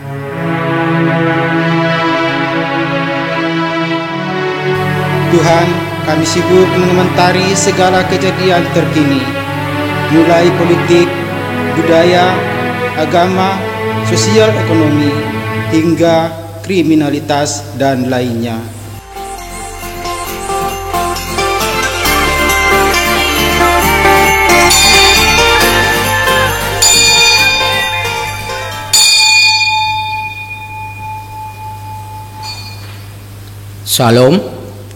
Tuhan, kami sibuk mengomentari segala kejadian terkini, mulai politik, budaya, agama, sosial ekonomi, hingga kriminalitas dan lainnya. Shalom.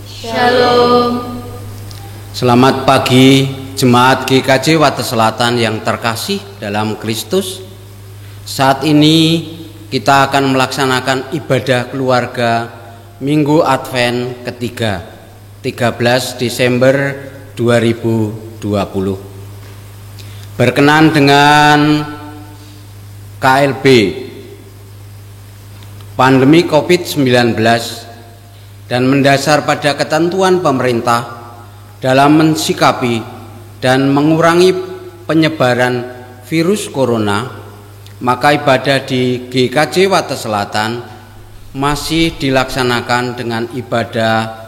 Shalom. Selamat pagi Jemaat GKJ Wates Selatan yang terkasih dalam Kristus. Saat ini kita akan melaksanakan ibadah keluarga Minggu Advent ketiga 13 Desember 2020. Berkenan dengan KLB pandemi COVID-19 dan mendasar pada ketentuan pemerintah dalam mensikapi dan mengurangi penyebaran virus corona, maka ibadah di GKJ Wates Selatan masih dilaksanakan dengan ibadah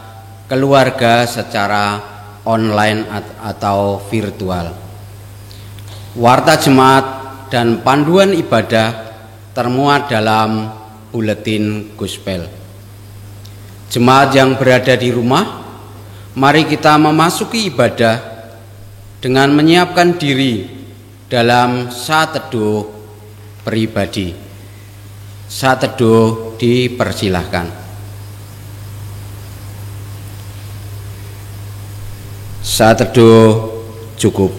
keluarga secara online atau virtual. Warta jemaat dan panduan ibadah termuat dalam buletin gospel. Jemaat yang berada di rumah, mari kita memasuki ibadah dengan menyiapkan diri dalam saat teduh pribadi. Saat teduh dipersilahkan. Saat teduh cukup.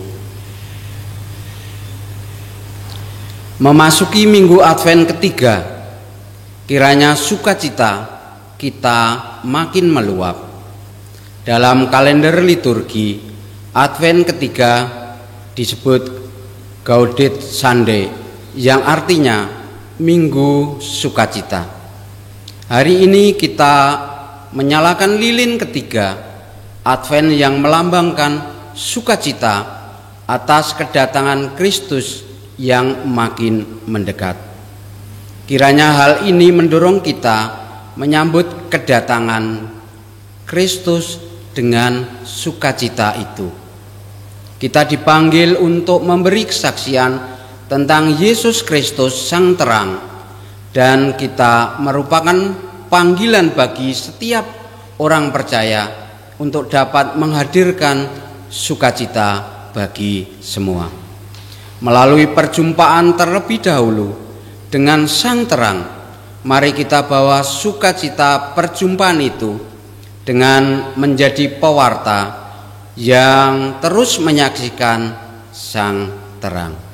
Memasuki Minggu Advent ketiga, kiranya sukacita kita makin meluap. Dalam kalender liturgi, Advent ketiga disebut Gaudete Sunday, yang artinya Minggu Sukacita. Hari ini kita menyalakan lilin ketiga Advent yang melambangkan sukacita atas kedatangan Kristus yang makin mendekat. Kiranya hal ini mendorong kita menyambut kedatangan Kristus dengan sukacita itu. Kita dipanggil untuk memberi kesaksian tentang Yesus Kristus Sang Terang, dan kita merupakan panggilan bagi setiap orang percaya untuk dapat menghadirkan sukacita bagi semua. Melalui perjumpaan terlebih dahulu dengan Sang Terang, mari kita bawa sukacita perjumpaan itu dengan menjadi pewarta yang terus menyaksikan Sang Terang.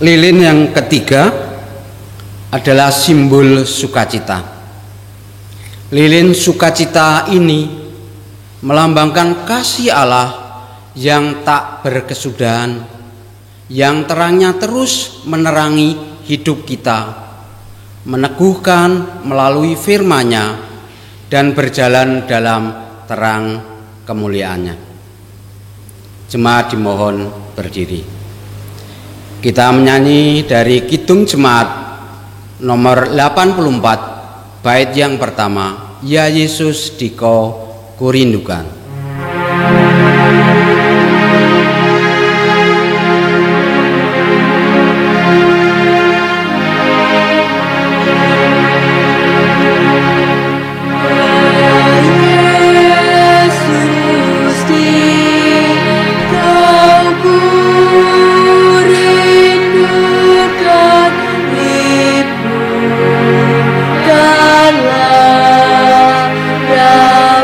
Lilin yang ketiga adalah simbol sukacita. Lilin sukacita ini melambangkan kasih Allah yang tak berkesudahan, yang terangnya terus menerangi hidup kita, meneguhkan melalui firman-Nya dan berjalan dalam terang kemuliaannya. Jemaat dimohon berdiri. Kita menyanyi dari Kidung Jemaat nomor 84, bait yang pertama, Ya Yesus Diko Kurindukan.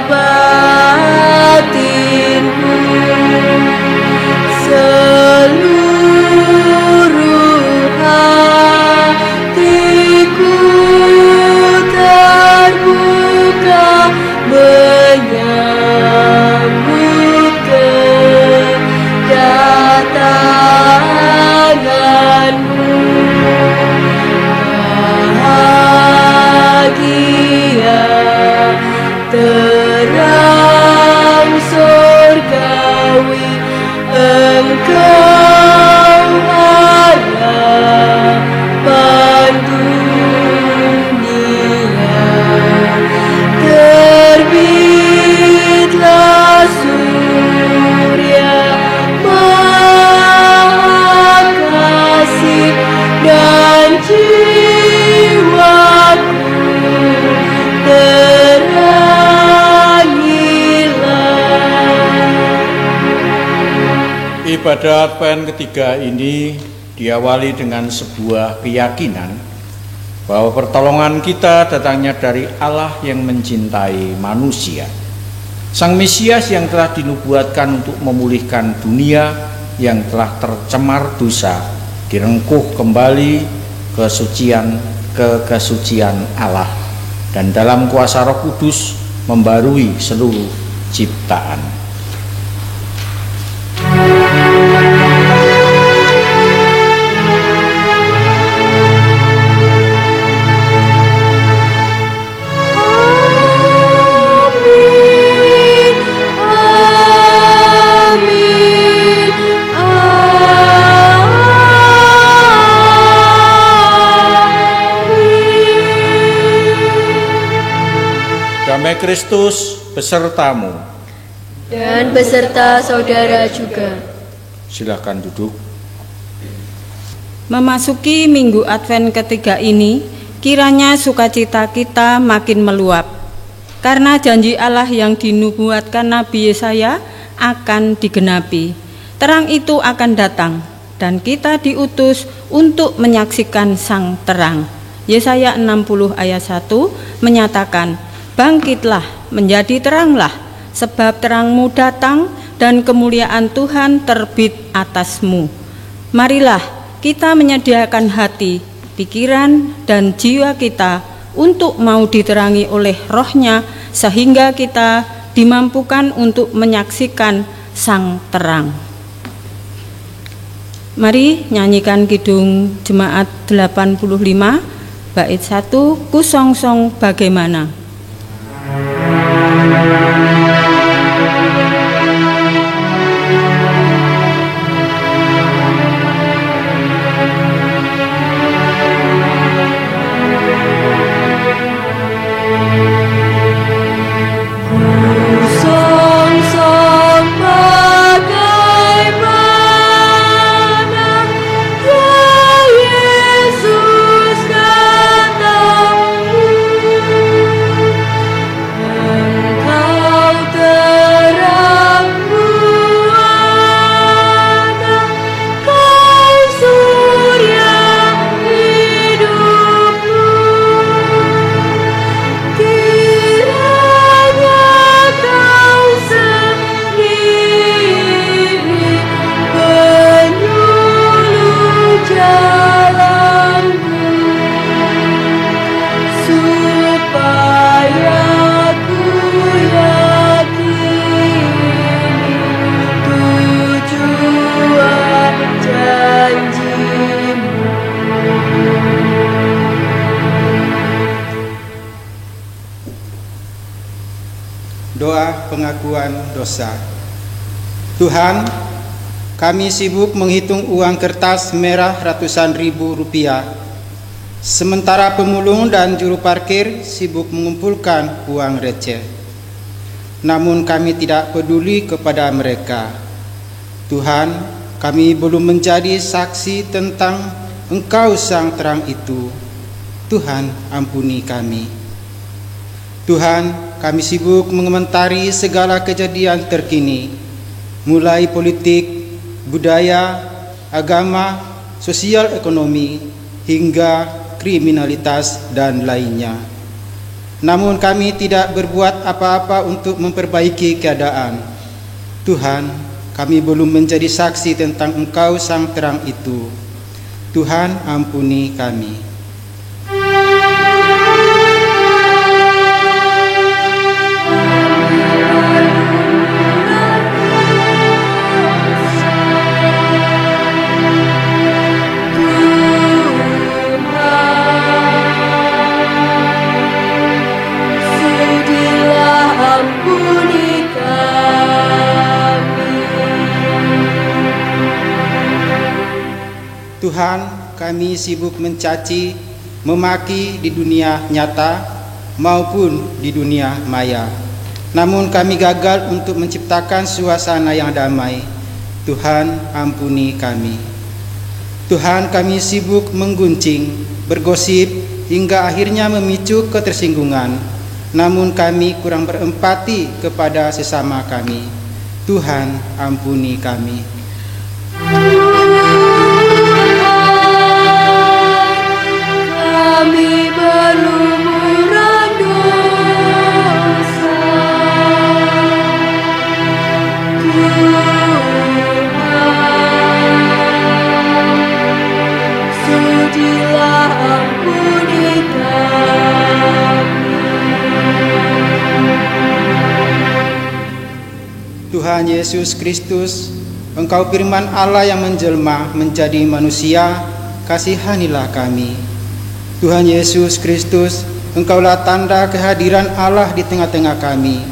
Rabah Kau harapan dunia, terbitlah surya maha kasih dan jiwaku terangilah. Ibadah Advent ketiga ini diawali dengan sebuah keyakinan bahwa pertolongan kita datangnya dari Allah yang mencintai manusia. Sang Mesias yang telah dinubuatkan untuk memulihkan dunia yang telah tercemar dosa, direngkuh kembali ke kesucian Allah, dan dalam kuasa Roh Kudus membarui seluruh ciptaan. Damai Kristus besertamu. Dan beserta saudara juga. Silakan duduk. Memasuki Minggu Advent ketiga ini, kiranya sukacita kita makin meluap, karena janji Allah yang dinubuatkan Nabi Yesaya akan digenapi. Terang itu akan datang, dan kita diutus untuk menyaksikan sang terang. Yesaya 60 ayat 1 menyatakan, "Bangkitlah, menjadi teranglah, sebab terangmu datang dan kemuliaan Tuhan terbit atasmu." Marilah kita menyediakan hati, pikiran, dan jiwa kita untuk mau diterangi oleh Roh-Nya, sehingga kita dimampukan untuk menyaksikan sang terang. Mari nyanyikan Kidung Jemaat 85 bait 1, Kusongsong Bagaimana. Doa pengakuan dosa. Tuhan, kami sibuk menghitung uang kertas merah ratusan ribu rupiah, sementara pemulung dan juru parkir sibuk mengumpulkan uang receh. Namun kami tidak peduli kepada mereka. Tuhan, kami belum menjadi saksi tentang Engkau sang terang itu. Tuhan, ampuni kami. Tuhan, kami sibuk mengomentari segala kejadian terkini, mulai politik, budaya, agama, sosial ekonomi, hingga kriminalitas dan lainnya. Namun kami tidak berbuat apa-apa untuk memperbaiki keadaan. Tuhan, kami belum menjadi saksi tentang Engkau sang terang itu. Tuhan, ampuni kami. Tuhan, kami sibuk mencaci, memaki di dunia nyata maupun di dunia maya. Namun kami gagal untuk menciptakan suasana yang damai. Tuhan, ampuni kami. Tuhan, kami sibuk menggunjing, bergosip, hingga akhirnya memicu ketersinggungan. Namun kami kurang berempati kepada sesama kami. Tuhan, ampuni kami. Kami berlumuran dosa, Tuhan, sudilah ampuni kami. Tuhan Yesus Kristus, Engkau firman Allah yang menjelma menjadi manusia, kasihanilah kami. Tuhan Yesus Kristus, Engkaulah tanda kehadiran Allah di tengah-tengah kami.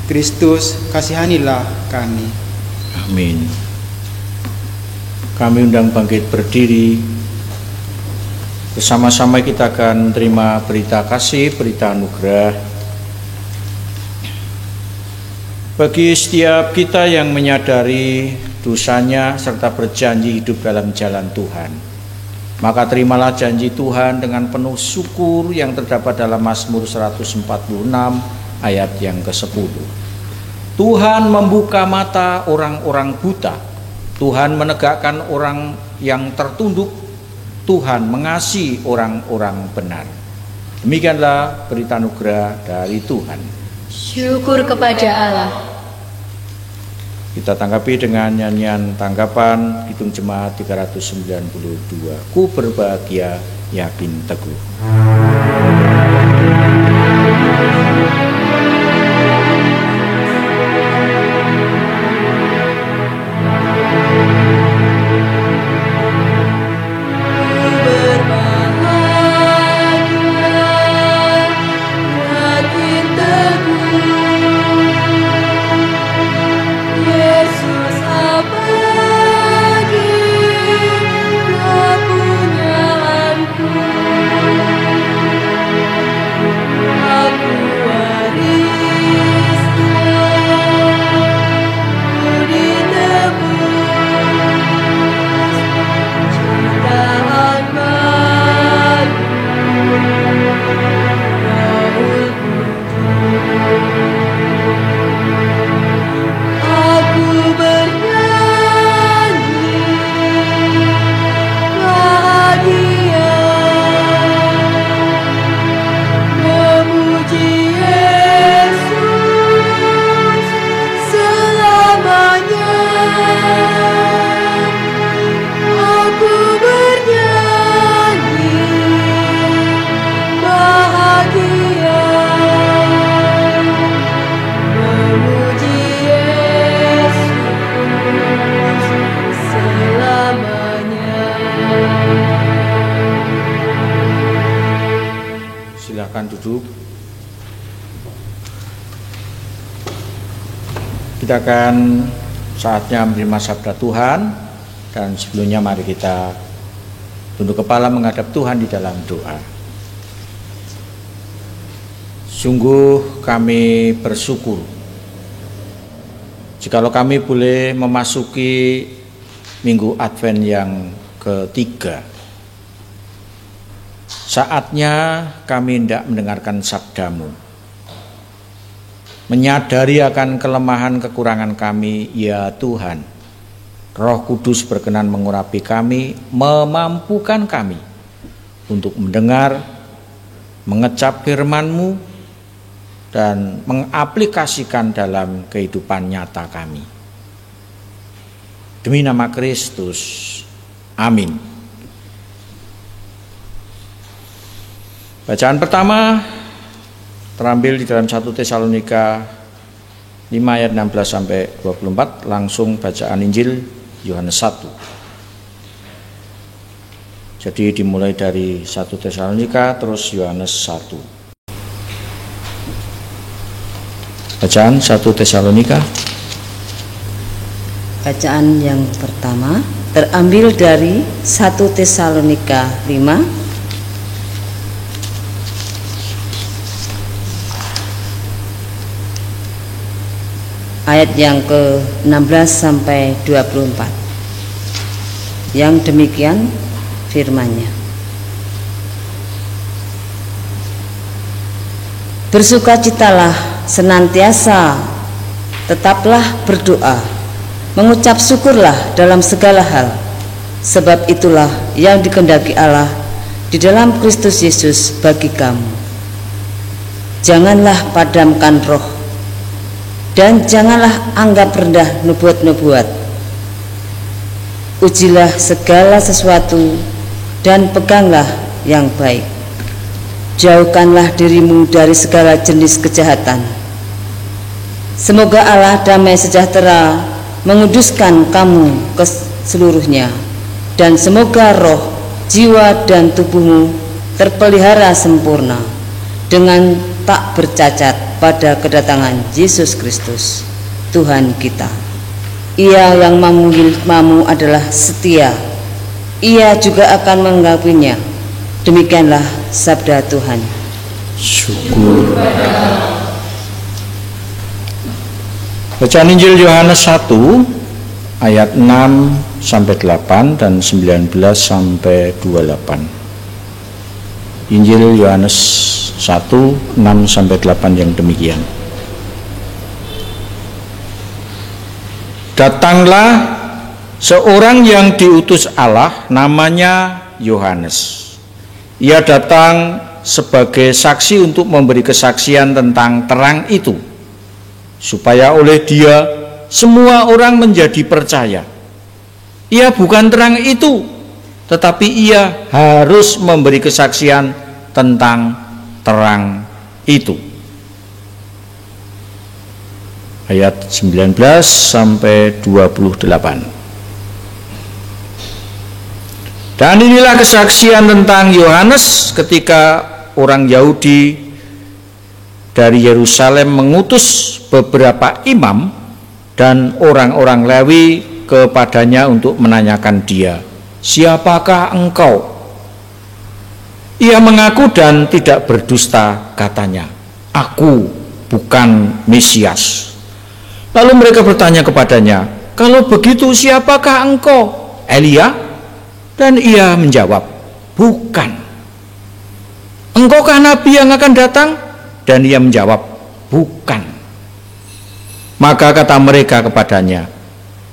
Kristus, kasihanilah kami. Amin. Kami undang bangkit berdiri. Bersama-sama kita akan menerima berita kasih, berita anugerah. Bagi setiap kita yang menyadari dosanya serta berjanji hidup dalam jalan Tuhan, maka terimalah janji Tuhan dengan penuh syukur yang terdapat dalam Mazmur 146 ayat yang ke-10. Tuhan membuka mata orang-orang buta, Tuhan menegakkan orang yang tertunduk, Tuhan mengasihi orang-orang benar. Demikianlah berita anugerah dari Tuhan. Syukur kepada Allah. Kita tanggapi dengan nyanyian tanggapan Kidung Jemaat 392. Ku berbahagia yakin teguh. Silakan duduk. Kita akan saatnya menerima sabda Tuhan, dan sebelumnya mari kita tunduk kepala menghadap Tuhan di dalam doa. Sungguh kami bersyukur jikalau kami boleh memasuki Minggu Advent yang ketiga. Saatnya kami hendak mendengarkan sabda-Mu, menyadari akan kelemahan kekurangan kami, ya Tuhan. Roh Kudus berkenan mengurapi kami, memampukan kami untuk mendengar, mengecap firman-Mu, dan mengaplikasikan dalam kehidupan nyata kami. Demi nama Kristus, amin. Bacaan pertama terambil di dalam 1 Tesalonika 5 ayat 16 sampai 24, langsung bacaan Injil Yohanes 1. Jadi dimulai dari 1 Tesalonika terus Yohanes 1. Bacaan 1 Tesalonika. Bacaan yang pertama terambil dari 1 Tesalonika 5 ayat yang ke-16 sampai 24. Yang demikian firman-Nya. Bersukacitalah senantiasa, tetaplah berdoa, mengucap syukurlah dalam segala hal, sebab itulah yang dikehendaki Allah di dalam Kristus Yesus bagi kamu. Janganlah padamkan roh, dan janganlah anggap rendah nubuat-nubuat. Ujilah segala sesuatu dan peganglah yang baik. Jauhkanlah dirimu dari segala jenis kejahatan. Semoga Allah damai sejahtera menguduskan kamu ke seluruhnya, dan semoga roh, jiwa dan tubuhmu terpelihara sempurna dengan tak bercacat pada kedatangan Yesus Kristus Tuhan kita. Ia yang memilih-Mu adalah setia, Ia juga akan menggabinya. Demikianlah sabda Tuhan. Syukur. Bacaan Injil Yohanes 1 ayat 6 sampai 8 dan 19 sampai 28. Injil Yohanes 1 6 sampai 8 yang demikian. Datanglah seorang yang diutus Allah, namanya Yohanes. Ia datang sebagai saksi untuk memberi kesaksian tentang terang itu, supaya oleh dia semua orang menjadi percaya. Ia bukan terang itu, tetapi ia harus memberi kesaksian tentang terang itu. Ayat 19 sampai 28. Dan inilah kesaksian tentang Yohanes ketika orang Yahudi dari Yerusalem mengutus beberapa imam dan orang-orang Lewi kepadanya untuk menanyakan dia, "Siapakah engkau?" Ia mengaku dan tidak berdusta, katanya, "Aku bukan Mesias." Lalu mereka bertanya kepadanya, "Kalau begitu siapakah engkau? Elia?" Dan ia menjawab, "Bukan." "Engkaukah nabi yang akan datang?" Dan ia menjawab, "Bukan." Maka kata mereka kepadanya,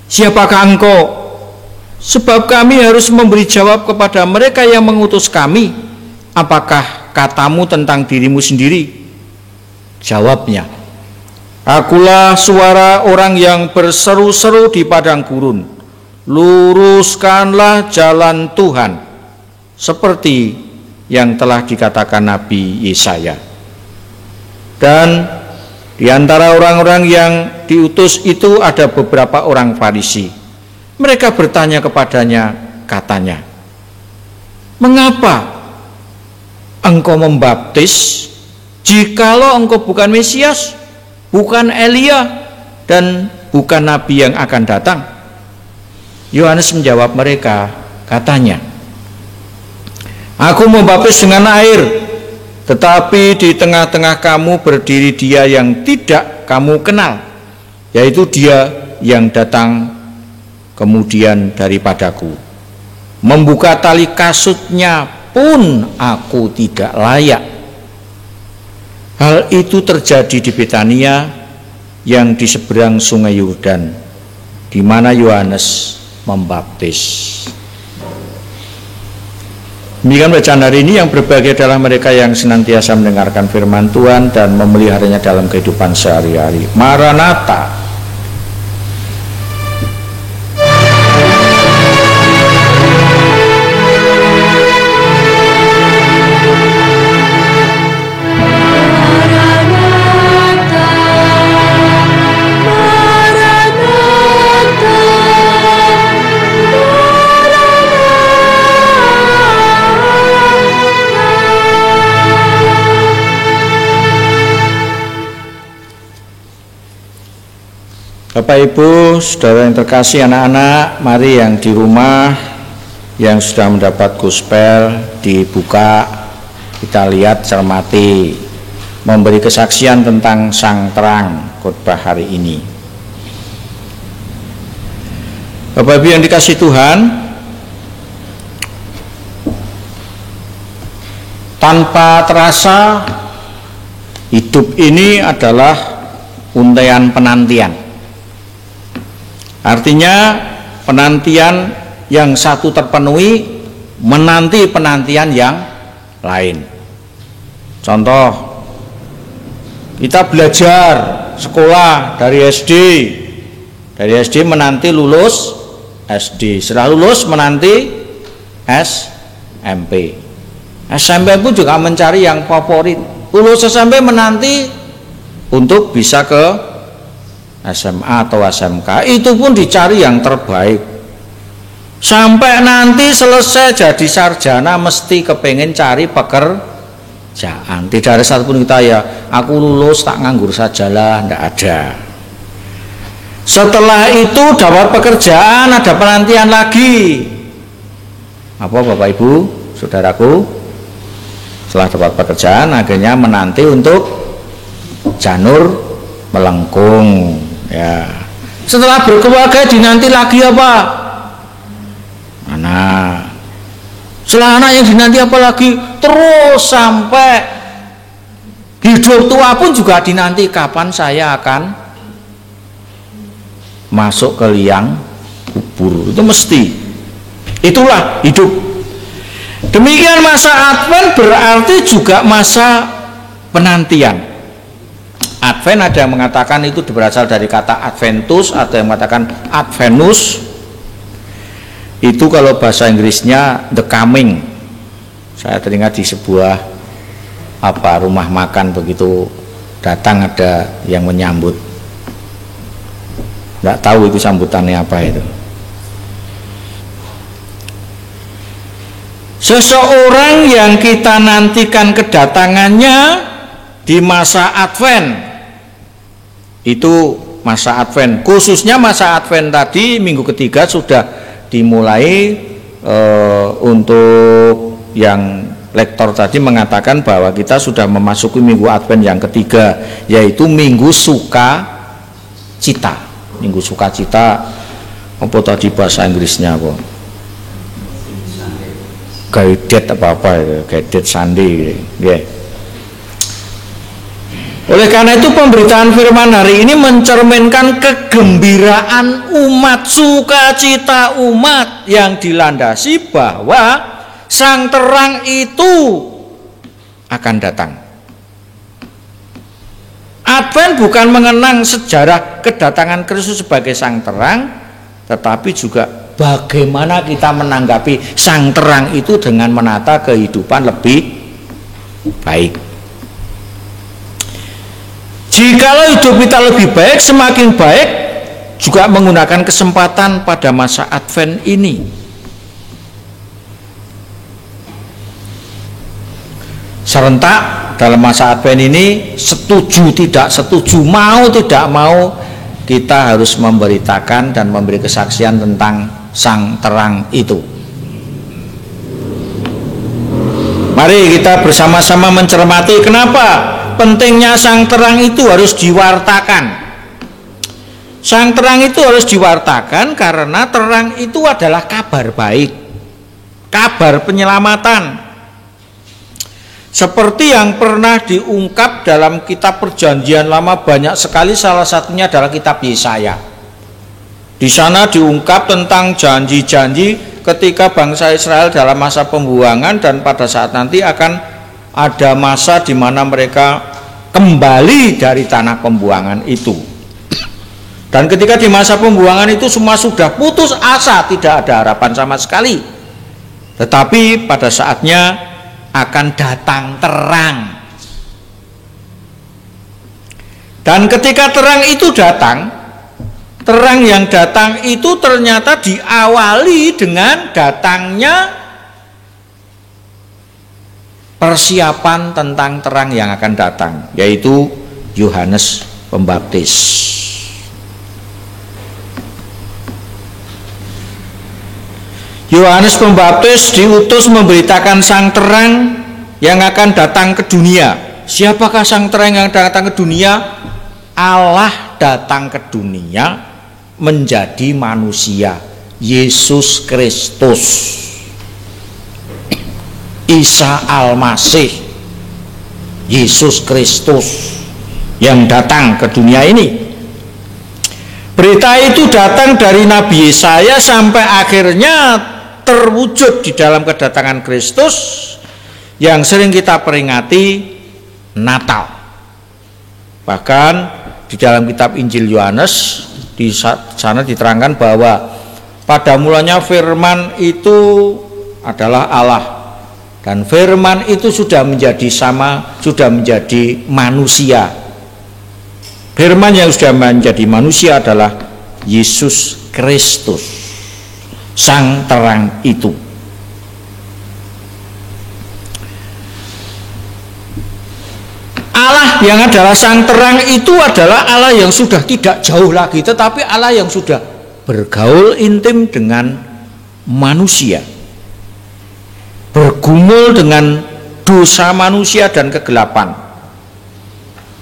"Siapakah engkau? Sebab kami harus memberi jawab kepada mereka yang mengutus kami. Apakah katamu tentang dirimu sendiri?" Jawabnya, "Akulah suara orang yang berseru-seru di padang gurun, luruskanlah jalan Tuhan, seperti yang telah dikatakan Nabi Yesaya." Dan di antara orang-orang yang diutus itu ada beberapa orang Farisi. Mereka bertanya kepadanya, katanya, "Mengapa engkau membaptis jikalau engkau bukan Mesias, bukan Elia, dan bukan nabi yang akan datang?" Yohanes menjawab mereka, katanya, "Aku membaptis dengan air, tetapi di tengah-tengah kamu berdiri dia yang tidak kamu kenal, yaitu dia yang datang kemudian daripadaku. Membuka tali kasutnya pun aku tidak layak." Hal itu terjadi di Betania yang di seberang sungai Yordan, di mana Yohanes membaptis. Demikian bacaan hari ini yang berbahagia adalah mereka yang senantiasa mendengarkan firman Tuhan dan memeliharanya dalam kehidupan sehari-hari. Maranatha. Bapak Ibu, saudara yang terkasih, anak-anak, mari yang di rumah yang sudah mendapat gospel dibuka, kita lihat, cermati, memberi kesaksian tentang Sang Terang khotbah hari ini. Bapak Ibu yang dikasih Tuhan, tanpa terasa hidup ini adalah untaian penantian. Artinya penantian yang satu terpenuhi menanti penantian yang lain. Contoh, kita belajar sekolah dari SD menanti lulus SD, setelah lulus menanti SMP. SMP pun juga mencari yang favorit. Lulus SMP menanti untuk bisa ke SMA atau SMK, itu pun dicari yang terbaik. Sampai nanti selesai jadi sarjana mesti kepengen cari pekerjaan. Tidak ada satupun kita ya, aku lulus tak nganggur sajalah, tidak ada. Setelah itu dapat pekerjaan, ada penantian lagi. Apa Bapak Ibu, saudaraku? Setelah dapat pekerjaan, akhirnya menanti untuk janur melengkung. Ya. Setelah berkeluarga dinanti lagi apa? Anak. Setelah anak yang dinanti apa lagi? Terus sampai hidup tua pun juga dinanti, kapan saya akan masuk ke liang kubur. Itu mesti. Itulah hidup. Demikian masa Advent berarti juga masa penantian. Advent ada yang mengatakan itu berasal dari kata Adventus, atau yang mengatakan Adventus. Itu kalau bahasa Inggrisnya the coming. Saya teringat di sebuah rumah makan, begitu datang ada yang menyambut. Nggak tahu itu sambutannya apa itu. Seseorang yang kita nantikan kedatangannya di masa Advent, itu masa Advent, khususnya masa Advent tadi minggu ketiga sudah dimulai. Untuk yang lektor tadi mengatakan bahwa kita sudah memasuki minggu Advent yang ketiga, yaitu Minggu Sukacita. Minggu Sukacita, apa tadi bahasa Inggrisnya apa? Guided apa itu? Guided Sunday, yeah. Oleh karena itu pemberitaan firman hari ini mencerminkan kegembiraan umat, sukacita umat yang dilandasi bahwa Sang Terang itu akan datang. Advent bukan mengenang sejarah kedatangan Kristus sebagai Sang Terang, tetapi juga bagaimana kita menanggapi Sang Terang itu dengan menata kehidupan lebih baik. Jikalau hidup kita lebih baik, semakin baik, juga menggunakan kesempatan pada masa Advent ini. Serentak dalam masa Advent ini, setuju tidak setuju, mau tidak mau, kita harus memberitakan dan memberi kesaksian tentang Sang Terang itu. Mari kita bersama-sama mencermati kenapa pentingnya Sang Terang itu harus diwartakan. Sang Terang itu harus diwartakan karena terang itu adalah kabar baik, kabar penyelamatan. Seperti yang pernah diungkap dalam kitab Perjanjian Lama banyak sekali, salah satunya adalah kitab Yesaya. Di sana diungkap tentang janji-janji ketika bangsa Israel dalam masa pembuangan, dan pada saat nanti akan ada masa di mana mereka kembali dari tanah pembuangan itu. Dan ketika di masa pembuangan itu semua sudah putus asa, tidak ada harapan sama sekali. Tetapi pada saatnya akan datang terang. Dan ketika terang itu datang, terang yang datang itu ternyata diawali dengan datangnya persiapan tentang terang yang akan datang, yaitu Yohanes Pembaptis. Yohanes Pembaptis diutus memberitakan sang terang yang akan datang ke dunia. Siapakah sang terang yang datang ke dunia? Allah datang ke dunia menjadi manusia, Yesus Kristus, Isa Al-Masih, Yesus Kristus yang datang ke dunia ini. Berita itu datang dari Nabi Yesaya sampai akhirnya terwujud di dalam kedatangan Kristus yang sering kita peringati Natal. Bahkan di dalam kitab Injil Yohanes di sana diterangkan bahwa pada mulanya firman itu adalah Allah, dan firman itu sudah menjadi manusia. Firman yang sudah menjadi manusia adalah Yesus Kristus, sang terang itu. Allah yang adalah sang terang itu adalah Allah yang sudah tidak jauh lagi, tetapi Allah yang sudah bergaul intim dengan manusia, bergumul dengan dosa manusia dan kegelapan.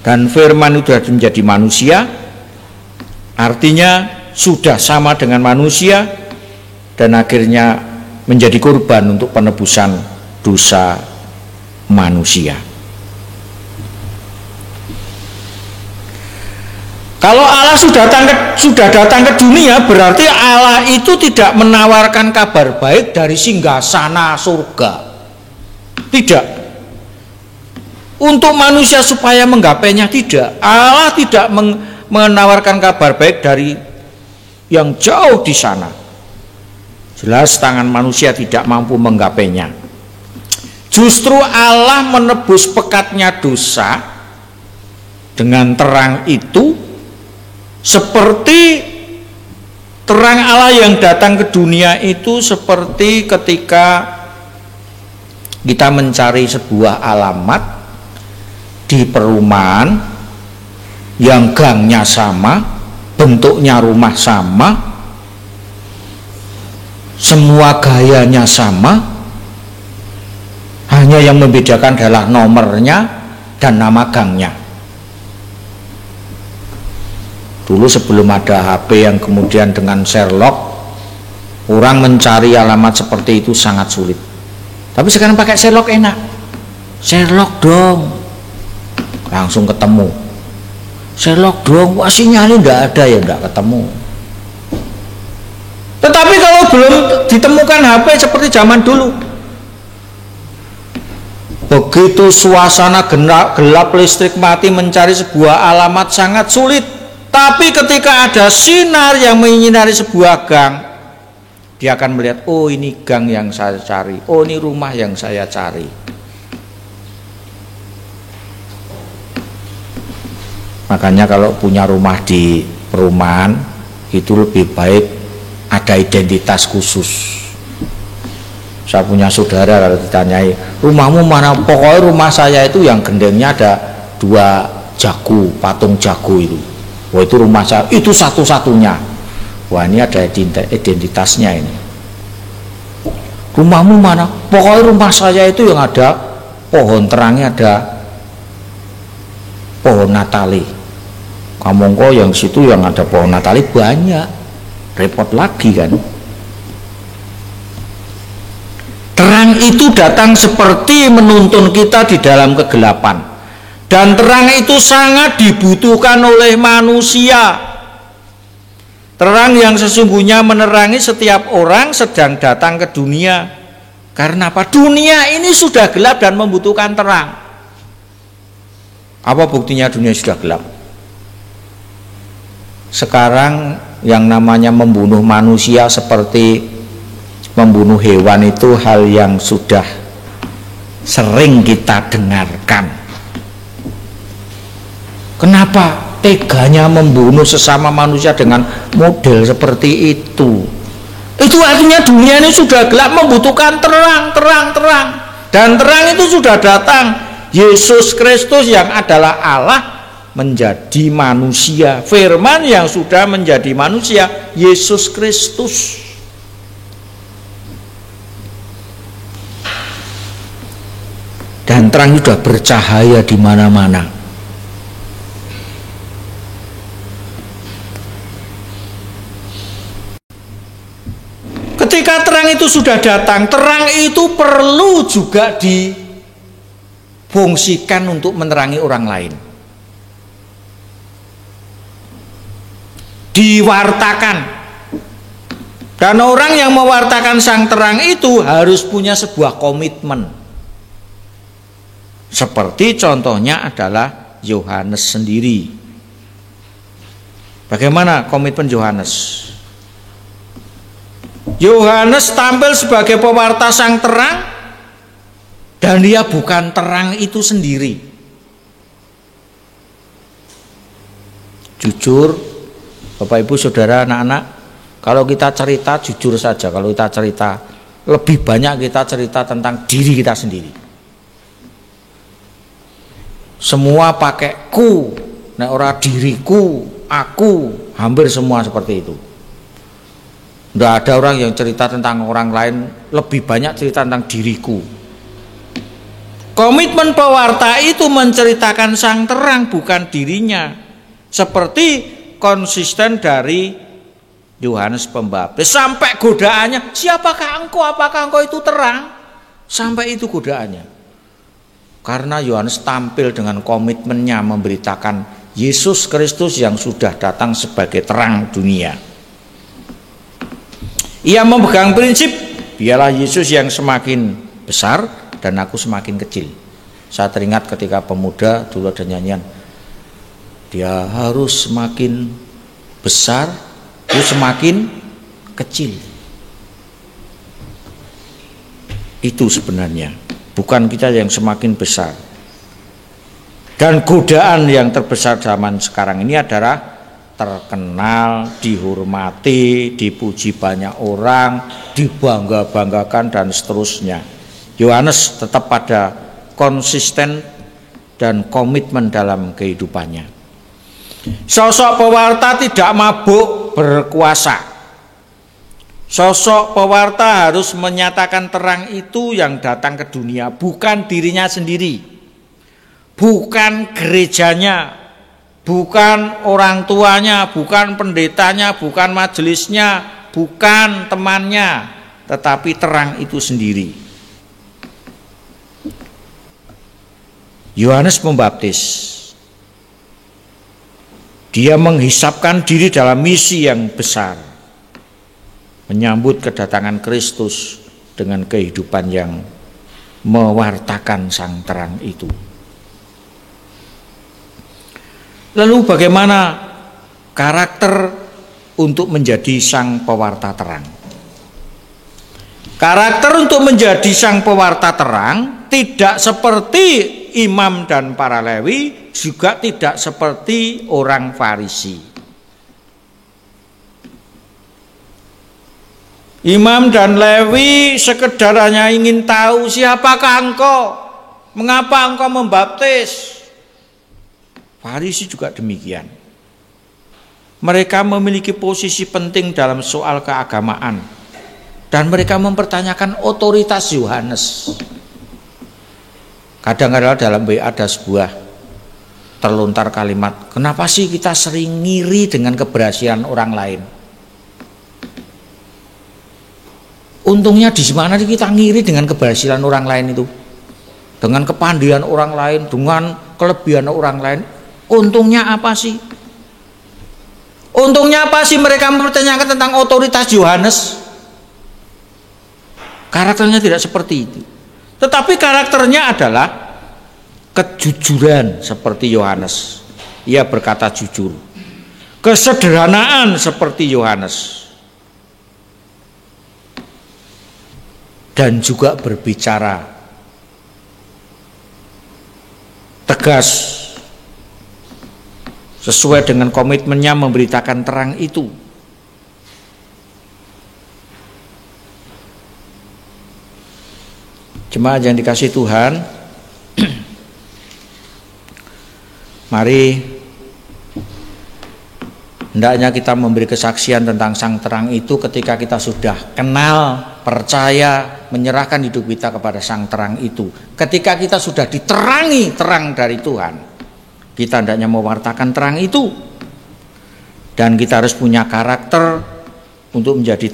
Dan firman itu sudah menjadi manusia, artinya sudah sama dengan manusia, dan akhirnya menjadi korban untuk penebusan dosa manusia. Kalau Allah sudah datang ke dunia, berarti Allah itu tidak menawarkan kabar baik dari singgasana surga. Tidak. Untuk manusia supaya menggapainya, tidak. Allah tidak menawarkan kabar baik dari yang jauh di sana. Jelas tangan manusia tidak mampu menggapainya. Justru Allah menebus pekatnya dosa dengan terang itu, seperti terang Allah yang datang ke dunia itu seperti ketika kita mencari sebuah alamat di perumahan yang gangnya sama, bentuknya rumah sama, semua gayanya sama, hanya yang membedakan adalah nomornya dan nama gangnya. Dulu sebelum ada HP yang kemudian dengan Sherlock, orang mencari alamat seperti itu sangat sulit. Tapi sekarang pakai Sherlock enak. Sherlock dong, langsung ketemu. Sherlock dong, wah sinyalnya enggak ada, ya enggak ketemu. Tetapi kalau belum ditemukan HP seperti zaman dulu, begitu suasana gelap listrik mati, mencari sebuah alamat sangat sulit. Tapi ketika ada sinar yang menyinari sebuah gang, dia akan melihat, oh ini gang yang saya cari, oh ini rumah yang saya cari. Makanya kalau punya rumah di perumahan itu lebih baik ada identitas khusus. Saya punya saudara, kalau ditanyai rumahmu mana, pokoknya rumah saya itu yang gendengnya ada 2 jago, patung jago itu. Wah itu rumah saya, itu satu-satunya. Wah ini ada identitasnya ini. Rumahmu mana? Pokoknya rumah saya itu yang ada pohon terangnya, ada pohon natali. Kamu kok yang situ yang ada pohon natali banyak, repot lagi kan. Terang itu datang seperti menuntun kita di dalam kegelapan. Dan terang itu sangat dibutuhkan oleh manusia. Terang yang sesungguhnya menerangi setiap orang sedang datang ke dunia. Karena apa? Dunia ini sudah gelap dan membutuhkan terang. Apa buktinya dunia sudah gelap? Sekarang yang namanya membunuh manusia seperti membunuh hewan itu hal yang sudah sering kita dengarkan. Kenapa teganya membunuh sesama manusia dengan model seperti itu? Itu artinya dunia ini sudah gelap, membutuhkan terang. Dan terang itu sudah datang. Yesus Kristus yang adalah Allah menjadi manusia. Firman yang sudah menjadi manusia, Yesus Kristus. Dan terang sudah bercahaya di mana-mana. Ketika terang itu sudah datang, terang itu perlu juga difungsikan untuk menerangi orang lain. Diwartakan. Dan orang yang mewartakan sang terang itu harus punya sebuah komitmen. Seperti contohnya adalah Yohanes sendiri. Bagaimana komitmen Yohanes? Yohanes tampil sebagai pewarta sang terang, dan dia bukan terang itu sendiri. Jujur, Bapak Ibu Saudara, anak-anak, kalau kita cerita jujur saja, kalau kita cerita lebih banyak kita cerita tentang diri kita sendiri. Semua pakai ku, nek ora diriku, aku, hampir semua seperti itu. Tidak ada orang yang cerita tentang orang lain, lebih banyak cerita tentang diriku. Komitmen pewarta itu menceritakan sang terang, bukan dirinya. Seperti konsisten dari Yohanes Pembaptis. Sampai godaannya, siapakah engkau, apakah engkau itu terang? Sampai itu godaannya. Karena Yohanes tampil dengan komitmennya memberitakan Yesus Kristus yang sudah datang sebagai terang dunia. Ia memegang prinsip, biarlah Yesus yang semakin besar dan aku semakin kecil. Saya teringat ketika pemuda dulu ada nyanyian, dia harus semakin besar, aku semakin kecil. Itu sebenarnya, bukan kita yang semakin besar. Dan godaan yang terbesar zaman sekarang ini adalah terkenal, dihormati, dipuji banyak orang, dibangga-banggakan dan seterusnya. Yohanes tetap pada konsisten dan komitmen dalam kehidupannya. Sosok pewarta tidak mabuk berkuasa. Sosok pewarta harus menyatakan terang itu yang datang ke dunia, bukan dirinya sendiri, bukan gerejanya, bukan orang tuanya, bukan pendetanya, bukan majelisnya, bukan temannya, tetapi terang itu sendiri. Yohanes Pembaptis, dia menghisapkan diri dalam misi yang besar, menyambut kedatangan Kristus dengan kehidupan yang mewartakan sang terang itu. Lalu bagaimana karakter untuk menjadi sang pewarta terang? Karakter untuk menjadi sang pewarta terang tidak seperti imam dan para Lewi, juga tidak seperti orang Farisi. Imam dan Lewi sekedar hanya ingin tahu, siapakah engkau? Mengapa engkau membaptis? Farisi juga demikian. Mereka memiliki posisi penting dalam soal keagamaan, dan mereka mempertanyakan otoritas Yohanes. Kadang-kadang dalam WA ada sebuah terlontar kalimat, kenapa sih kita sering ngiri dengan keberhasilan orang lain? Untungnya di mana kita ngiri dengan keberhasilan orang lain itu? Dengan kepandaian orang lain, dengan kelebihan orang lain. Untungnya apa sih? Untungnya apa sih mereka mempertanyakan tentang otoritas Yohanes? Karakternya tidak seperti itu. Tetapi karakternya adalah kejujuran seperti Yohanes. Ia berkata jujur. Kesederhanaan seperti Yohanes. Dan juga berbicara tegas sesuai dengan komitmennya memberitakan terang itu. Jemaat yang dikasihi Tuhan, mari Hendaknya kita memberi kesaksian tentang Sang Terang itu ketika kita sudah kenal, percaya, menyerahkan hidup kita kepada Sang Terang itu. Ketika kita sudah diterangi terang dari Tuhan, kita hendaknya mewartakan terang itu. Dan kita harus punya karakter untuk menjadi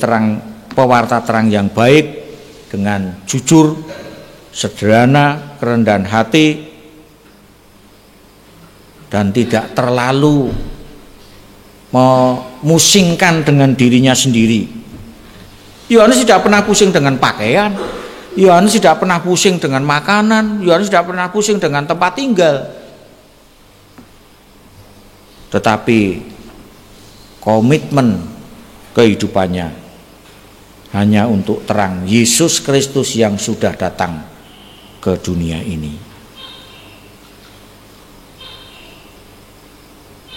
pewarta terang yang baik, dengan jujur, sederhana, kerendahan hati, dan tidak terlalu memusingkan dengan dirinya sendiri. Yohanes tidak pernah pusing dengan pakaian, Yohanes tidak pernah pusing dengan makanan, Yohanes tidak pernah pusing dengan tempat tinggal. Tetapi komitmen kehidupannya hanya untuk terang Yesus Kristus yang sudah datang ke dunia ini.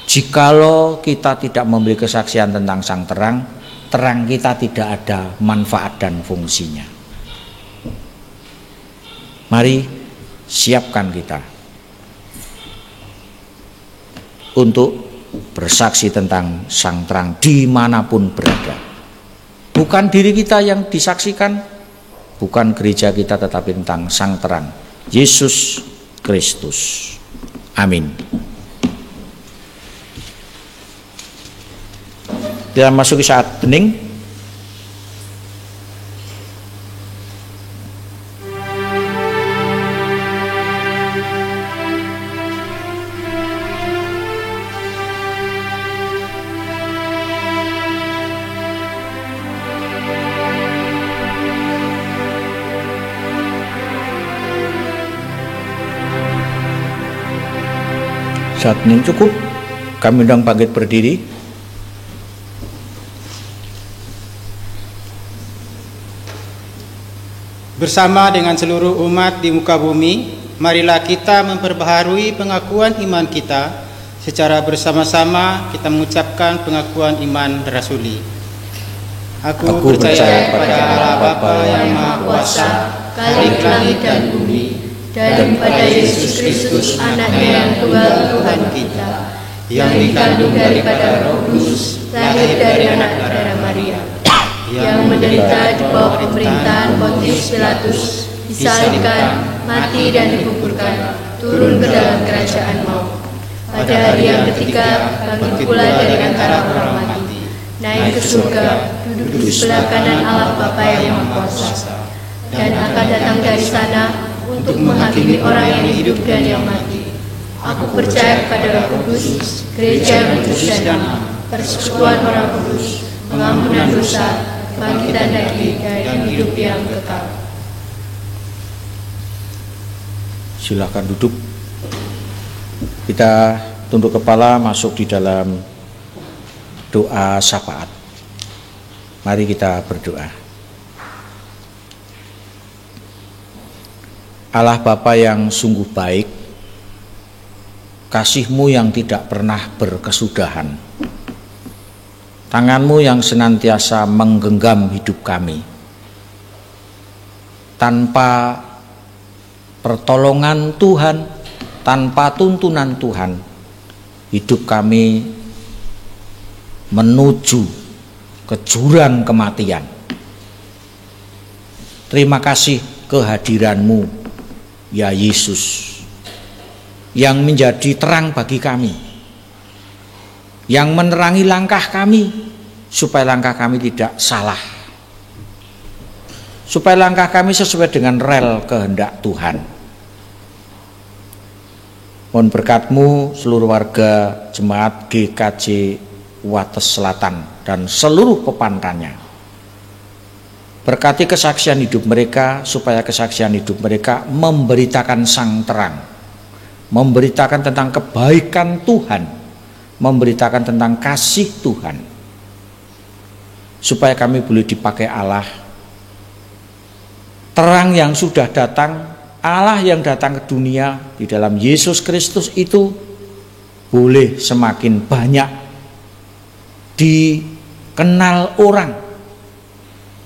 Jikalau kita tidak memberi kesaksian tentang Sang Terang, terang kita tidak ada manfaat dan fungsinya. Mari siapkan kita untuk bersaksi tentang Sang Terang dimanapun berada. Bukan diri kita yang disaksikan, bukan gereja kita, tetapi tentang Sang Terang Yesus Kristus. Amin. Kita masuki saat hening. Saat hening cukup, kami undang bangkit berdiri. Bersama dengan seluruh umat di muka bumi, marilah kita memperbaharui pengakuan iman kita. Secara bersama-sama kita mengucapkan pengakuan iman rasuli. Aku percaya pada Allah Bapa yang Maha Kuasa, Khalik langit dan bumi, dan pada Yesus Kristus anaknya yang tunggal Tuhan kita, yang dikandung daripada Roh Kudus, lahir dari anak darah Maria, yang menderita di bawah pemerintahan Pontius Pilatus, disalibkan, mati dan dikuburkan, turun ke dalam kerajaan maut. Pada hari yang ketiga, bangkit pula dari antara orang mati, naik ke surga, duduk di sebelah kanan Allah Bapa yang Maha Kuasa, dan akan datang dari sana untuk menghakimi orang yang hidup dan yang mati. Aku percaya pada Roh Kudus, gereja yang kudus dan damai, persekutuan orang kudus, pengampunan dosa, bangkitan dari dan hidup yang kekal. Silakan duduk. Kita tunduk kepala masuk di dalam doa syafaat. Mari kita berdoa. Allah Bapa yang sungguh baik, kasih-Mu yang tidak pernah berkesudahan, Tangan-Mu yang senantiasa menggenggam hidup kami. Tanpa pertolongan Tuhan, tanpa tuntunan Tuhan, hidup kami menuju ke jurang kematian. Terima kasih kehadiran-Mu, ya Yesus, yang menjadi terang bagi kami, yang menerangi langkah kami, supaya langkah kami tidak salah, supaya langkah kami sesuai dengan rel kehendak Tuhan. Mohon berkat-Mu seluruh warga jemaat GKJ Wates Selatan dan seluruh pepantannya. Berkati kesaksian hidup mereka, supaya kesaksian hidup mereka memberitakan Sang Terang, memberitakan tentang kebaikan Tuhan, memberitakan tentang kasih Tuhan, supaya kami boleh dipakai Allah. Terang yang sudah datang, Allah yang datang ke dunia di dalam Yesus Kristus itu boleh semakin banyak dikenal orang,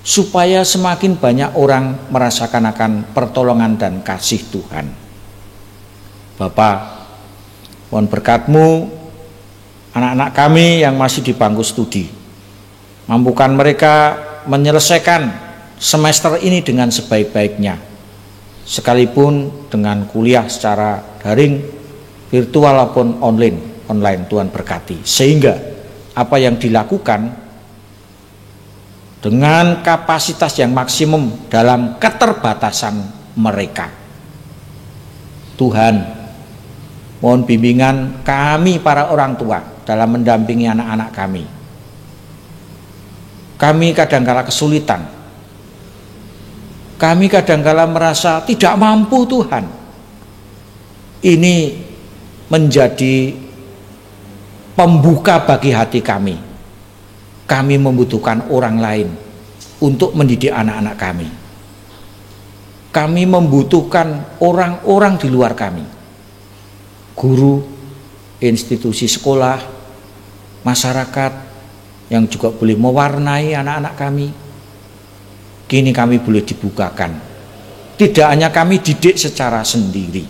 supaya semakin banyak orang merasakan akan pertolongan dan kasih Tuhan. Bapa, mohon berkat-Mu anak-anak kami yang masih di bangku studi. Mampukan mereka menyelesaikan semester ini dengan sebaik-baiknya, sekalipun dengan kuliah secara daring, virtual maupun online. Tuhan berkati, sehingga apa yang dilakukan dengan kapasitas yang maksimum dalam keterbatasan mereka. Tuhan, mohon bimbingan kami para orang tua dalam mendampingi anak-anak kami. Kami kadangkala kesulitan. Kami kadangkala merasa tidak mampu, Tuhan. Ini menjadi pembuka bagi hati kami. Kami membutuhkan orang lain untuk mendidik anak-anak kami. Kami membutuhkan orang-orang di luar kami. Guru, institusi sekolah, masyarakat yang juga boleh mewarnai anak-anak kami. Kini kami boleh dibukakan. Tidak hanya kami didik secara sendiri.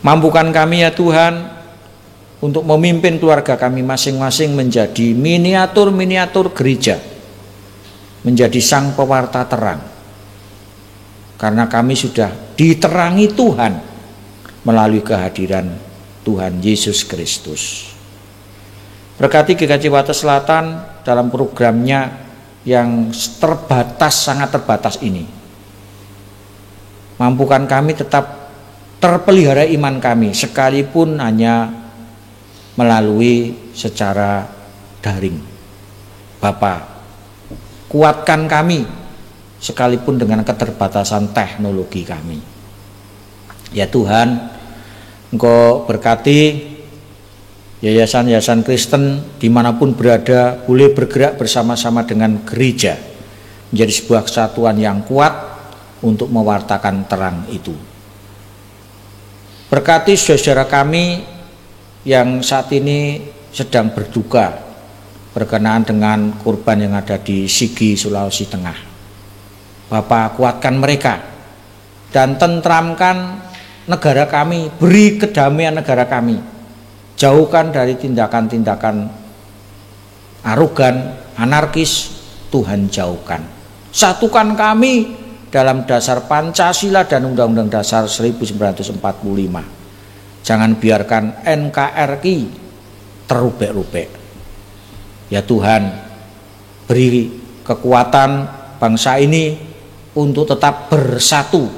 Mampukan kami ya Tuhan untuk memimpin keluarga kami masing-masing menjadi miniatur-miniatur gereja, menjadi sang pewarta terang. Karena kami sudah diterangi Tuhan melalui kehadiran Tuhan Yesus Kristus. Berkati GKJ Wates Selatan dalam programnya yang terbatas, sangat terbatas ini. Mampukan kami tetap terpelihara iman kami, sekalipun hanya melalui secara daring. Bapa, kuatkan kami, sekalipun dengan keterbatasan teknologi kami. Ya Tuhan, Engkau berkati yayasan-yayasan Kristen dimanapun berada, boleh bergerak bersama-sama dengan gereja menjadi sebuah kesatuan yang kuat untuk mewartakan terang itu. Berkati saudara kami yang saat ini sedang berduka berkenaan dengan korban yang ada di Sigi, Sulawesi Tengah. Bapa, kuatkan mereka dan tentramkan negara kami, beri kedamaian negara kami. Jauhkan dari tindakan-tindakan arogan, anarkis. Tuhan jauhkan. Satukan kami dalam dasar Pancasila dan Undang-Undang Dasar 1945. Jangan biarkan NKRI terubek-rubek. Ya Tuhan, beri kekuatan bangsa ini untuk tetap bersatu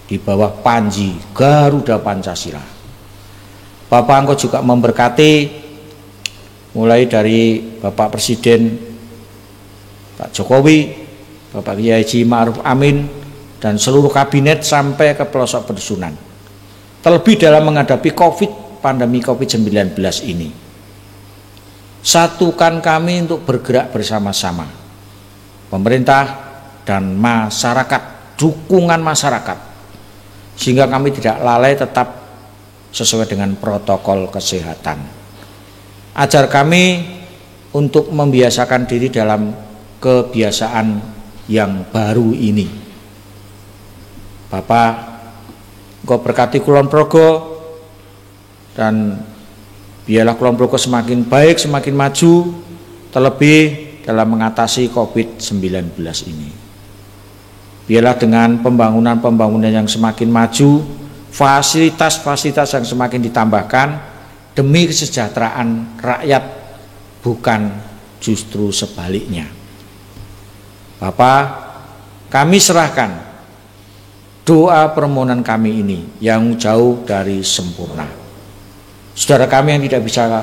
di bawah panji Garuda Pancasila. Bapak, Engkau juga memberkati mulai dari Bapak Presiden Pak Jokowi, Bapak Kiai Haji Ma'ruf Amin, dan seluruh kabinet sampai ke pelosok pedusunan. Terlebih dalam menghadapi pandemi COVID-19 ini. Satukan kami untuk bergerak bersama-sama. Pemerintah dan masyarakat, dukungan masyarakat. Sehingga kami tidak lalai, tetap sesuai dengan protokol kesehatan. Ajar kami untuk membiasakan diri dalam kebiasaan yang baru ini. Bapak, Engkau berkati Kulon Progo, dan biarlah Kulon Progo semakin baik, semakin maju, terlebih dalam mengatasi COVID-19 ini. Biarlah dengan pembangunan-pembangunan yang semakin maju, fasilitas-fasilitas yang semakin ditambahkan demi kesejahteraan rakyat, bukan justru sebaliknya. Bapak, kami serahkan doa permohonan kami ini yang jauh dari sempurna. Saudara kami yang tidak bisa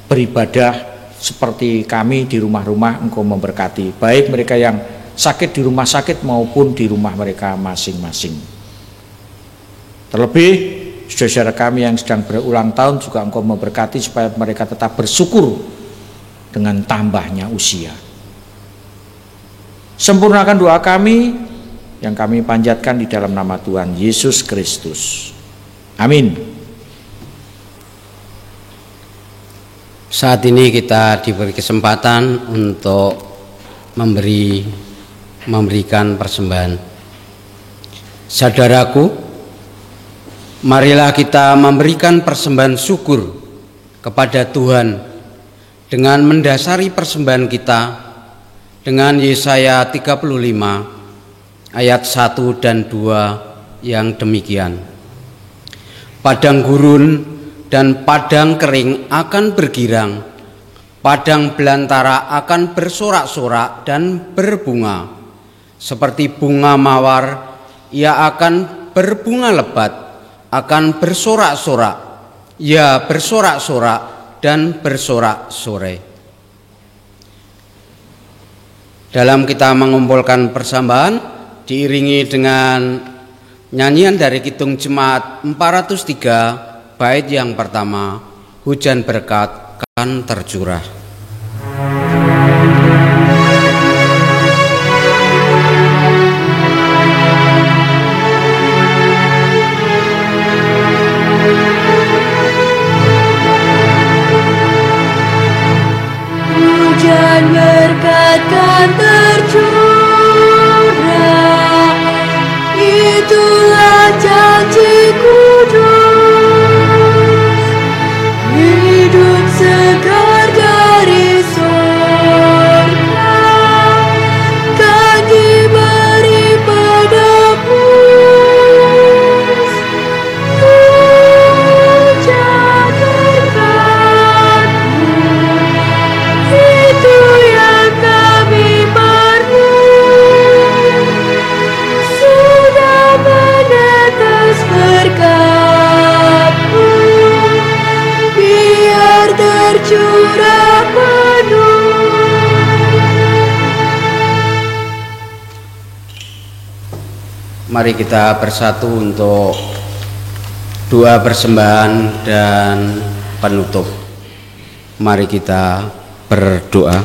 beribadah seperti kami di rumah-rumah, Engkau memberkati, baik mereka yang sakit di rumah sakit maupun di rumah mereka masing-masing. Terlebih saudara kami yang sedang berulang tahun juga Engkau memberkati supaya mereka tetap bersyukur dengan tambahnya usia. Sempurnakan doa kami yang kami panjatkan di dalam nama Tuhan Yesus Kristus. Amin. Saat ini kita diberi kesempatan untuk memberikan persembahan. Saudaraku, marilah kita memberikan persembahan syukur kepada Tuhan dengan mendasari persembahan kita dengan Yesaya 35 ayat 1 dan 2 yang demikian. Padang gurun dan padang kering akan bergirang, padang belantara akan bersorak-sorak dan berbunga. Seperti bunga mawar, ia akan berbunga lebat, akan bersorak-sorak, ya bersorak-sorak dan bersorak-sore. Dalam kita mengumpulkan persembahan diiringi dengan nyanyian dari Kidung Jemaat 403 bait yang pertama, hujan berkat kan tercurah. Hujan berkat kan tercurah, itulah janji kudus. Hidup segar dari sorga kan diberi padamu. Hujan berkat-Mu, itu yang kami perlu. Sudah menetes berkat-Mu, biar tercurah penuh. Mari kita bersatu untuk doa persembahan dan penutup. Mari kita berdoa.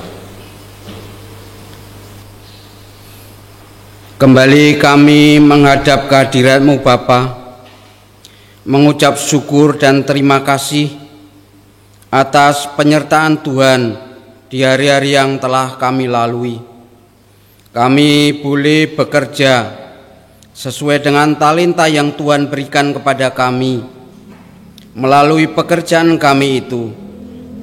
Kembali kami menghadap kehadirat-Mu Bapa, mengucap syukur dan terima kasih atas penyertaan Tuhan di hari-hari yang telah kami lalui. Kami boleh bekerja sesuai dengan talenta yang Tuhan berikan kepada kami. Melalui pekerjaan kami itu,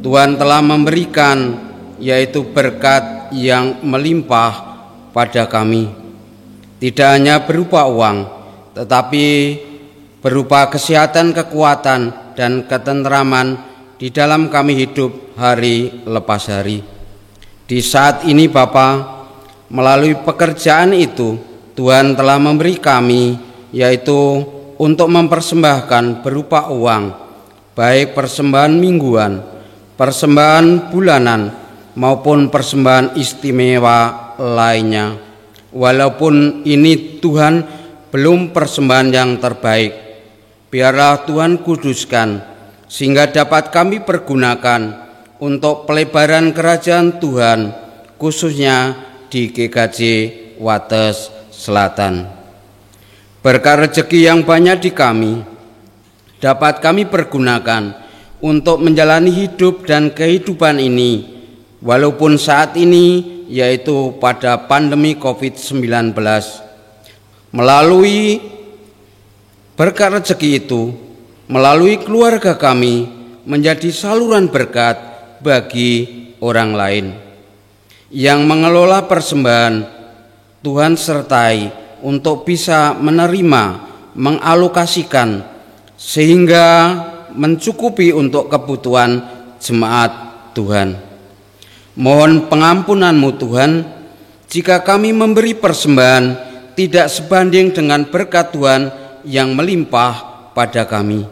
Tuhan telah memberikan yaitu berkat yang melimpah pada kami. Tidak hanya berupa uang, tetapi berupa kesehatan, kekuatan, dan ketentraman di dalam kami hidup hari lepas hari. Di saat ini Bapa, melalui pekerjaan itu Tuhan telah memberi kami yaitu untuk mempersembahkan berupa uang, baik persembahan mingguan, persembahan bulanan, maupun persembahan istimewa lainnya. Walaupun ini Tuhan belum persembahan yang terbaik, biarlah Tuhan kuduskan sehingga dapat kami pergunakan untuk pelebaran kerajaan Tuhan, khususnya di GKJ Wates Selatan. Berkat rezeki yang banyak di kami, dapat kami pergunakan untuk menjalani hidup dan kehidupan ini, walaupun saat ini yaitu pada pandemi COVID-19. Melalui berkat rezeki itu, melalui keluarga kami menjadi saluran berkat bagi orang lain. Yang mengelola persembahan Tuhan sertai untuk bisa menerima, mengalokasikan sehingga mencukupi untuk kebutuhan jemaat Tuhan. Mohon pengampunan-Mu Tuhan jika kami memberi persembahan tidak sebanding dengan berkat Tuhan yang melimpah pada kami.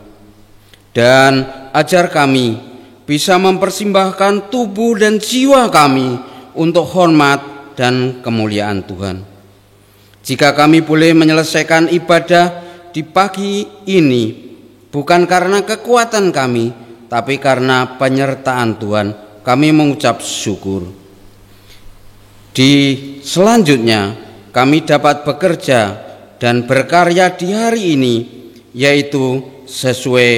Dan ajar kami bisa mempersembahkan tubuh dan jiwa kami untuk hormat dan kemuliaan Tuhan. Jika kami boleh menyelesaikan ibadah di pagi ini bukan karena kekuatan kami, tapi karena penyertaan Tuhan, kami mengucap syukur. Di selanjutnya kami dapat bekerja dan berkarya di hari ini, yaitu sesuai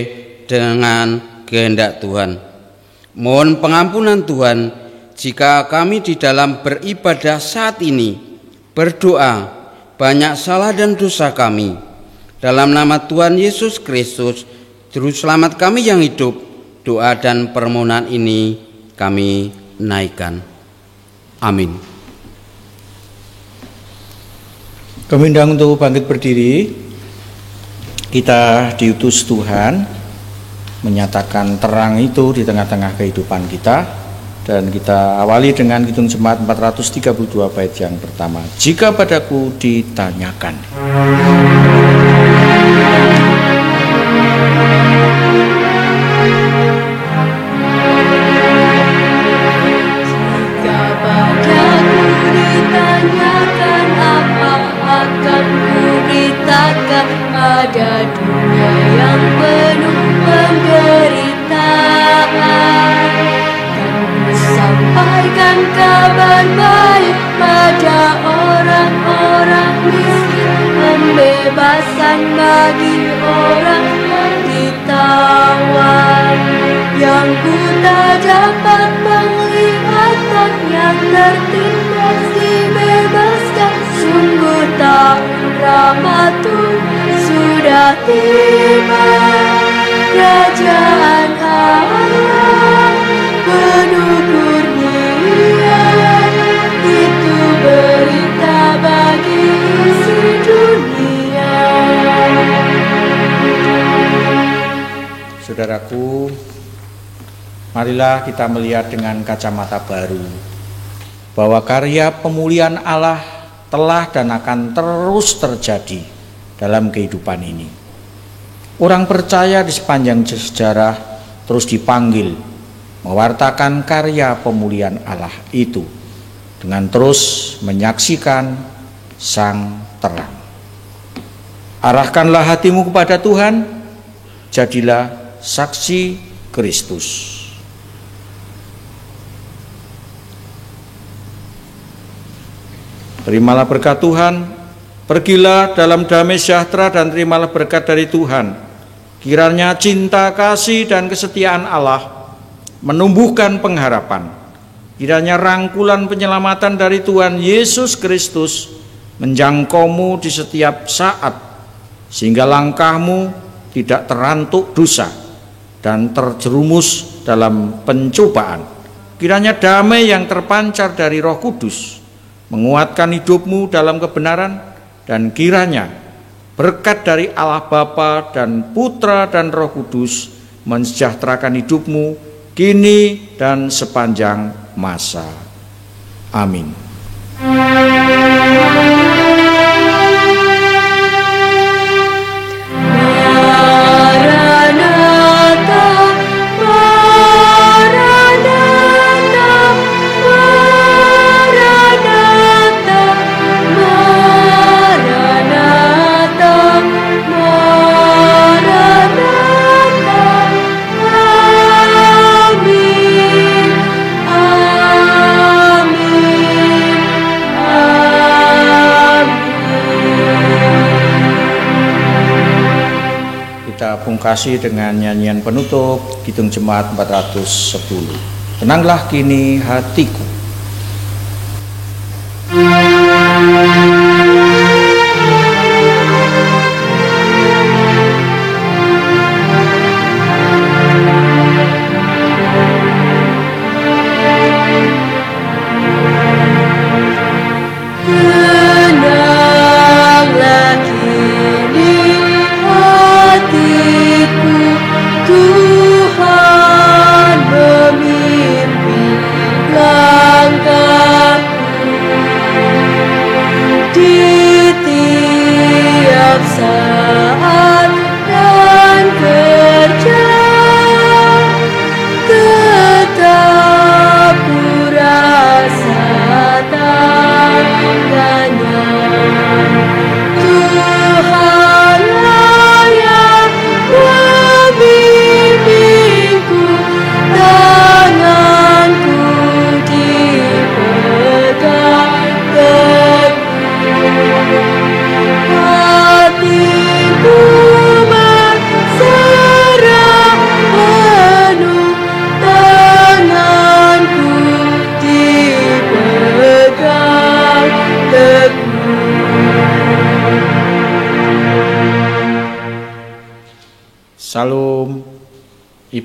dengan kehendak Tuhan. Mohon pengampunan Tuhan jika kami di dalam beribadah saat ini berdoa banyak salah dan dosa kami. Dalam nama Tuhan Yesus Kristus, Juru Selamat kami yang hidup, doa dan permohonan ini kami naikkan. Amin. Kami undang untuk bangkit berdiri. Kita diutus Tuhan menyatakan terang itu di tengah-tengah kehidupan kita, dan kita awali dengan Kidung Jemaat 432 bait yang pertama. Jika padaku ditanyakan. Pada dunia yang penuh penderitaan, dan ku sampaikan kabar baik pada orang-orang miskin, pembebasan bagi orang yang ditawan, yang buta dapat penglihatan, yang tertindas dibebaskan. Sungguh tahun rahmat Tuhan sudah tiba, kerajaan Allah penuh kurnia, itu berita bagi isi dunia. Saudaraku, marilah kita melihat dengan kacamata baru bahwa karya pemulihan Allah telah dan akan terus terjadi dalam kehidupan ini. Orang percaya di sepanjang sejarah terus dipanggil mewartakan karya pemulihan Allah itu dengan terus menyaksikan Sang terang. Arahkanlah hatimu kepada Tuhan, jadilah saksi Kristus. Terimalah berkat Tuhan, pergilah dalam damai sejahtera dan terimalah berkat dari Tuhan. Kiranya cinta, kasih, dan kesetiaan Allah menumbuhkan pengharapan. Kiranya rangkulan penyelamatan dari Tuhan Yesus Kristus menjangkaumu di setiap saat, sehingga langkahmu tidak terantuk dosa dan terjerumus dalam pencobaan. Kiranya damai yang terpancar dari Roh Kudus menguatkan hidupmu dalam kebenaran, dan kiranya berkat dari Allah Bapa dan Putra dan Roh Kudus mensejahterakan hidupmu kini dan sepanjang masa. Amin. Pungkasi dengan nyanyian penutup Kidung Jemaat 410. Tenanglah kini hatiku. Tetap ku rasa tangga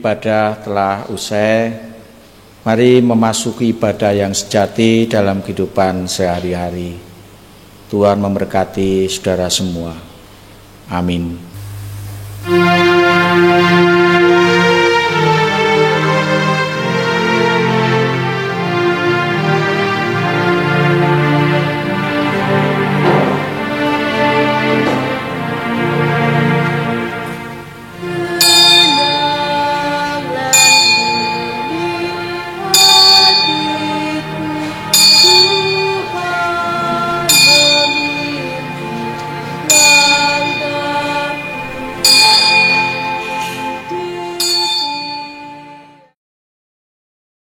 ibadah telah usai. Mari memasuki ibadah yang sejati dalam kehidupan sehari-hari. Tuhan memberkati saudara semua. Amin.